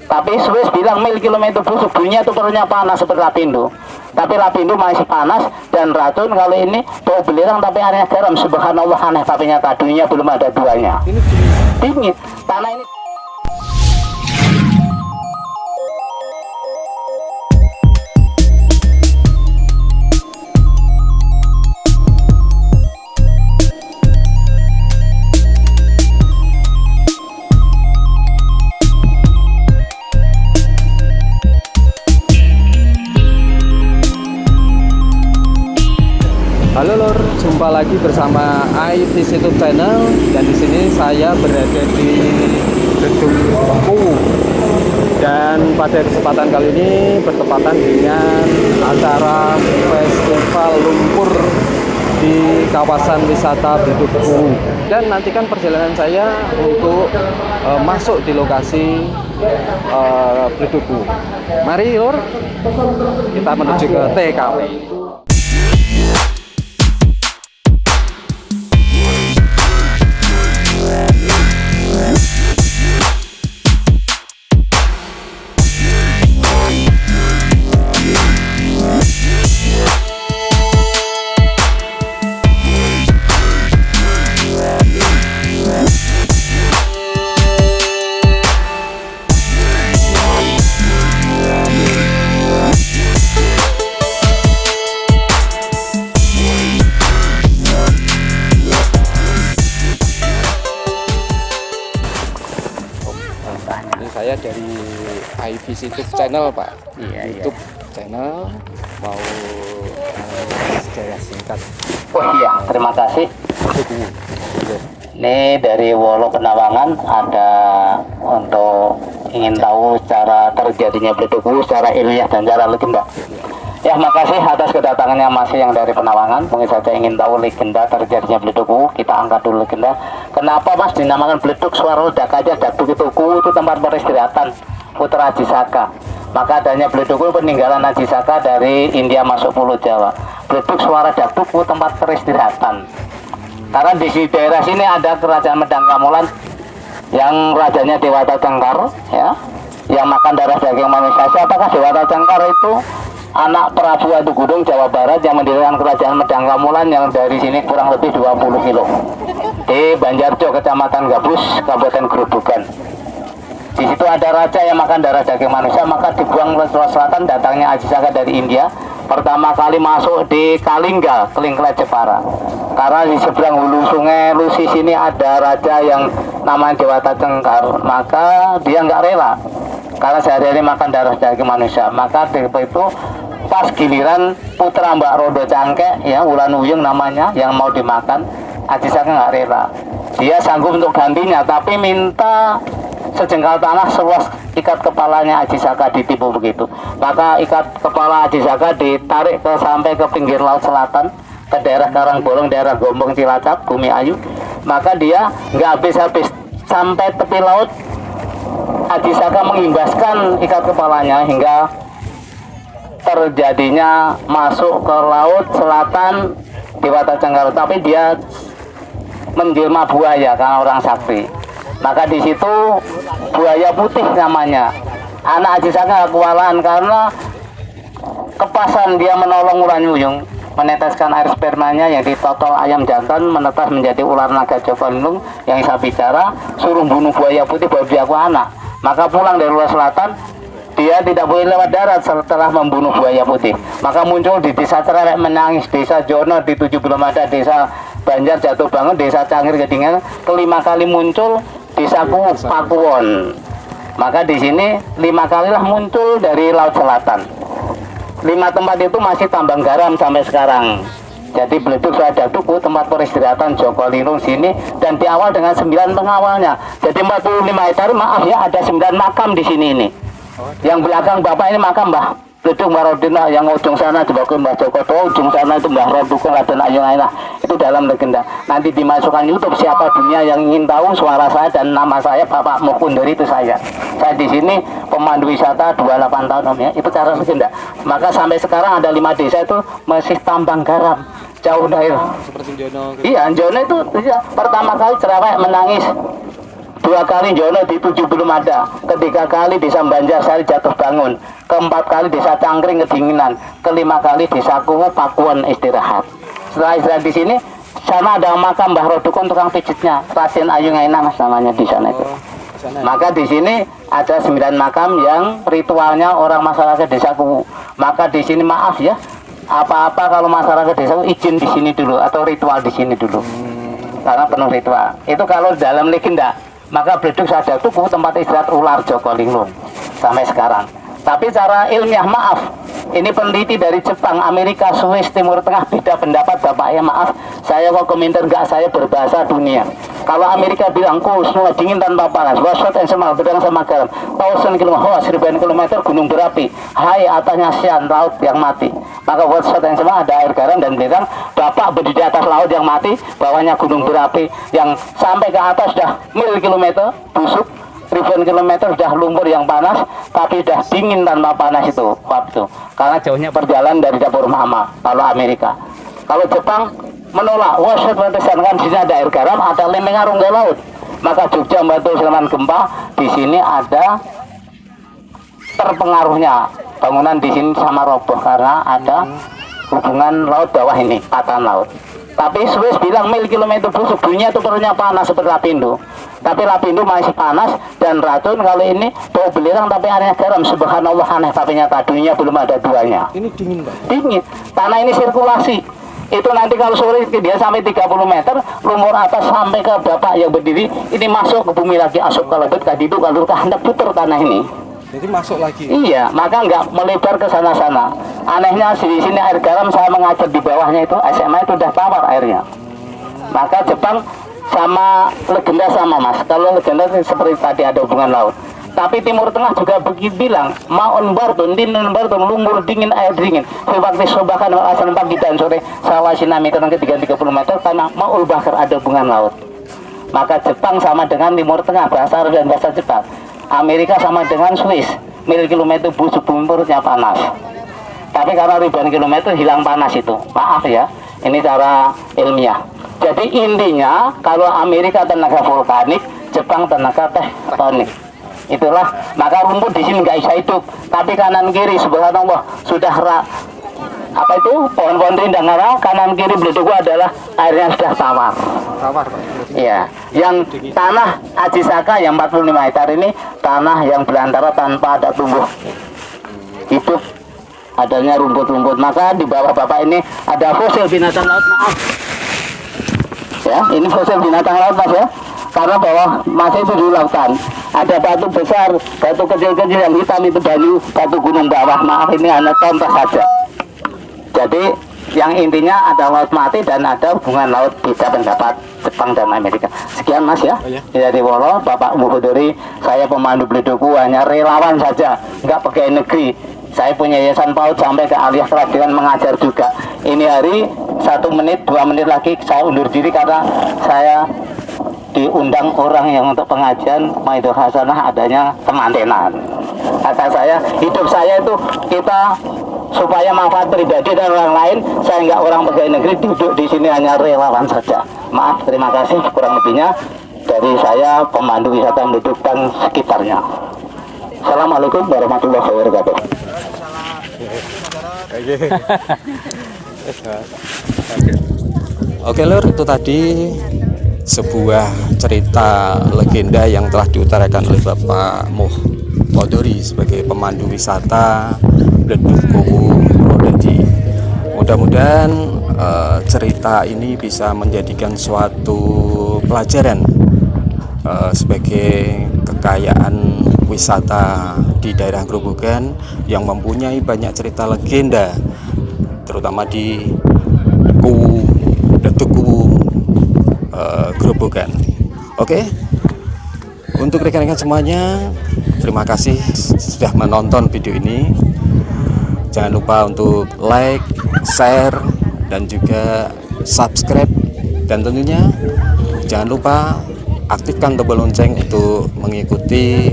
Tapi Swiss bilang mil kilometer busuk, bunyinya itu perutnya panas seperti Lapindo. Tapi Lapindo masih panas dan racun. Kalau ini bau belerang tapi airnya garam. Subhanallah, aneh tapi nyata, dunia belum ada duanya. Ini Dingin. Tanah ini. Halo lor, jumpa lagi bersama IVIS YouTube channel, dan di sini saya berada di Gedung Beku. Dan pada kesempatan kali ini bertepatan dengan acara Festival Lumpur di kawasan wisata Beku. Dan nantikan perjalanan saya untuk masuk di lokasi Beku. Mari lor, kita menuju ke TKP. Saya dari IVIS YouTube channel, Pak. YouTube channel mau sejarah singkat. Oh iya, terima kasih. Ini dari Wolo Penawangan, ada untuk ingin tahu cara terjadinya Bleduku secara ilmiah dan cara legenda. Ya, makasih atas kedatangannya masih yang dari Penawangan. Mungkin saja ingin tahu legenda terjadinya Bleduku. Kita angkat dulu legenda. Kenapa Mas dinamakan Bleduk? Suara ledak aja, Daduk itu ku, itu tempat peristirahatan Putra Aji Saka. Maka adanya Bleduku peninggalan Aji Saka dari India masuk Pulau Jawa. Bleduk suara Daduk ku, tempat peristirahatan. Karena di daerah sini ada kerajaan Medang Kamolan yang rajanya Dewata Cengkar, ya, yang makan darah daging manusia. Siapakah Dewata Cengkar itu? Anak Prabu Atugudung Jawa Barat yang mendirikan kerajaan Medang Kamolan yang dari sini kurang lebih 20 kilo di Banjarjo, Kecamatan Gabus, Kabupaten Grobogan. Di situ ada raja yang makan darah daging manusia, maka dibuang ke Sulawesi Selatan. Datangnya Aji Saka dari India, pertama kali masuk di Kalingga, Kelingklet Jepara. Karena di seberang hulu sungai Lusi sini ada raja yang namanya Dewata Cengkar, maka dia nggak rela karena sehari-hari makan darah daging manusia. Maka itu pas giliran putra Mbak Rodo Cangkek, ya, Wulan Wuyung namanya, yang mau dimakan, Aji Saka nggak rela. Dia sanggup untuk gantinya, tapi minta sejengkal tanah seluas ikat kepalanya Aji Saka, ditipu begitu. Maka ikat kepala Aji Saka ditarik sampai ke pinggir laut selatan, ke daerah Karangbolong, daerah Gombong, Cilacap, Bumi Ayu. Maka dia nggak habis-habis sampai tepi laut. Aji Saka mengimbaskan ikat kepalanya hingga terjadinya masuk ke laut selatan Dewata Cengkar. Tapi dia menjelma buaya karena orang sakti. Maka di situ buaya putih namanya. Anak Aji Saka kewalahan karena kepasan dia menolong Wulan Wuyung, meneteskan air spermanya yang ditotol ayam jantan menetas menjadi ular naga Joko Lindung yang bisa bicara, suruh bunuh buaya putih baru dia aku anak. Maka pulang dari luar selatan, dia tidak boleh lewat darat setelah membunuh buaya putih. Maka muncul di desa Cerewek Menangis, desa Jono di 7 km, desa Banjar Jatuh Bangun, desa Cangkir Gedingan. Kelima kali muncul desa Pakuwon. Maka di sini 5 kalilah muncul dari laut selatan. 5 tempat itu masih tambang garam sampai sekarang. Jadi Bleduk sudah Daduk, tempat peristirahatan Joko Lindung sini, dan di awal dengan 9 pengawalnya. Jadi 45 hektar, maaf ya, ada 9 makam di sini ini. Yang belakang Bapak ini makam Mbah Bleduk Mbah Rodina, yang ujung sana dibawa Mbah Joko Tua, ujung sana itu Mbah Rodukung Raden Ayu Nainah. Itu dalam legenda. Nanti dimasukkan YouTube, siapa dunia yang ingin tahu suara saya dan nama saya Bapak Mukundari, itu saya. Saya di sini pemandu wisata 28 tahun Om, ya. Itu cara legenda. Maka sampai sekarang ada 5 desa itu masih tambang garam. Jauh dari seperti Jono. Iya, Jono itu ya, pertama kali Cerewek Menangis. 2 kali Jono di 7 belum ada, ketiga kali desa Banjarsari jatuh bangun, keempat kali desa Cangkring kedinginan, kelima kali desa Kuwu Pakuan istirahat. Setelah istirahat di sini, sana ada makam Mbah Rodukun tukang pijitnya, Raden Ayu Ngaina mas namanya di sana itu. Maka di sini ada 9 makam yang ritualnya orang masyarakat desa Kuwu. Maka di sini maaf ya, apa-apa kalau masyarakat desa izin di sini dulu atau ritual di sini dulu. Karena penuh ritual. Itu kalau dalam legenda. Maka Bledug Sadar Tugu tempat istirahat ular Joko Linglung sampai sekarang. Tapi secara ilmiah maaf, ini peneliti dari Jepang, Amerika, Swiss, Timur Tengah beda pendapat Bapak ya, maaf. Saya kok komentar enggak, saya berbahasa dunia. Kalau Amerika bilang semua dingin tanpa panas, wasot and semal pedang sama garam, 1000 km, 1000 km gunung berapi, hai atasnya sian laut yang mati. Maka wasot and semal ada air garam dan bilang Bapak berdiri di atas laut yang mati, bawahnya gunung berapi yang sampai ke atas sudah mil kilometer busuk, ribuan kilometer sudah lumpur yang panas, tapi sudah dingin tanpa panas itu waktu. Karena jauhnya perjalanan dari dapur mama. Kalau Amerika, kalau Jepang menolak, wasit kan di sini ada air garam, ada lempeng rongga laut. Maka Jogja Batu Sleman gempa, di sini ada terpengaruhnya bangunan di sini sama roboh karena ada hubungan laut bawah ini, patahan laut. Tapi Swiss bilang mil kilometer busuk, dunia itu perutnya panas seperti Lapindo. Tapi Lapindo masih panas dan racun. Kali ini bau belerang tapi airnya garam. Subhanallah aneh tapi nyata, dunia belum ada duanya. Ini dingin Pak? Dingin. Tanah ini sirkulasi. Itu nanti kalau sore dia sampai 30 meter, lumpur atas sampai ke Bapak yang berdiri, ini masuk ke bumi lagi, asup ke lebet, ke didu, kalau hendak putar tanah ini. Jadi masuk lagi? Iya, maka nggak melebar ke sana-sana. Anehnya di sini air garam saya mengajar di bawahnya itu, SMA itu udah tawar airnya. Maka Jepang sama legenda sama mas. Kalau legenda seperti tadi ada hubungan laut. Tapi Timur Tengah juga begitu bilang, Maun Bartun, Dinun Bartun, lumpur dingin, air dingin. Sebakti sobakan alasan pagi dan sore, sawah sinami ke 30 meter, karena Maul Bakar ada hubungan laut. Maka Jepang sama dengan Timur Tengah, bahasa Arab dan bahasa Jepang. Amerika sama dengan Swiss, mil kilometer busuk bumi perutnya panas. Tapi karena ribuan kilometer hilang panas itu. Maaf ya, ini cara ilmiah. Jadi intinya kalau Amerika tenaga vulkanik, Jepang tenaga tektonik. Itulah, maka rumput di sini nggak bisa hidup. Tapi kanan kiri subhanallah sudah apa itu pohon-pohon rindang, karena kanan kiri Bledug adalah airnya sudah tawar. Tawar Pak? Iya, yang tanah Ajisaka yang 45 hektar ini tanah yang belantara tanpa ada tumbuh hidup, adanya rumput-rumput. Maka di bawah Bapak ini ada fosil binatang laut, maaf ya, ini fosil binatang laut mas ya, karena bawah masih itu di lautan ada batu besar, batu kecil-kecil yang hitam itu batu gunung bawah. Maaf, ini hanya contoh saja. Jadi yang intinya ada laut mati dan ada hubungan laut, beda pendapat Jepang dan Amerika. Sekian mas ya, dari Wolo, Bapak Muhudori, saya pemandu Bledugu hanya relawan saja, nggak pegawai negeri. Saya punya yayasan PAUD sampai ke Aliyah Kerajaan mengajar juga. Ini hari 1 menit, 2 menit lagi saya undur diri karena saya diundang orang yang untuk pengajian Maido Hasanah adanya temantenan. Kata saya, hidup saya itu kita supaya manfaat pribadi dan orang lain. Saya nggak orang pegawai negeri, duduk di sini hanya relawan saja. Maaf, terima kasih kurang lebihnya dari saya pemandu wisata Bledug dan sekitarnya. Assalamualaikum warahmatullahi wabarakatuh. Oke lur, itu tadi sebuah cerita legenda yang telah diutarakan oleh Bapak Muhudori sebagai pemandu wisata Bledug Kuwu Prodadi. Mudah-mudahan cerita ini bisa menjadikan suatu pelajaran sebagai kekayaan wisata di daerah Grobogan yang mempunyai banyak cerita legenda, terutama di Kuwu, Bledug Kuwu Grobogan. Oke, untuk rekan-rekan semuanya, terima kasih sudah menonton video ini. Jangan lupa untuk like, share, dan juga subscribe, dan tentunya jangan lupa aktifkan tombol lonceng untuk mengikuti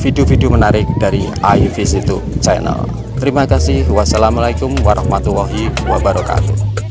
video-video menarik dari iViz YouTube channel. Terima kasih. Wassalamualaikum warahmatullahi wabarakatuh.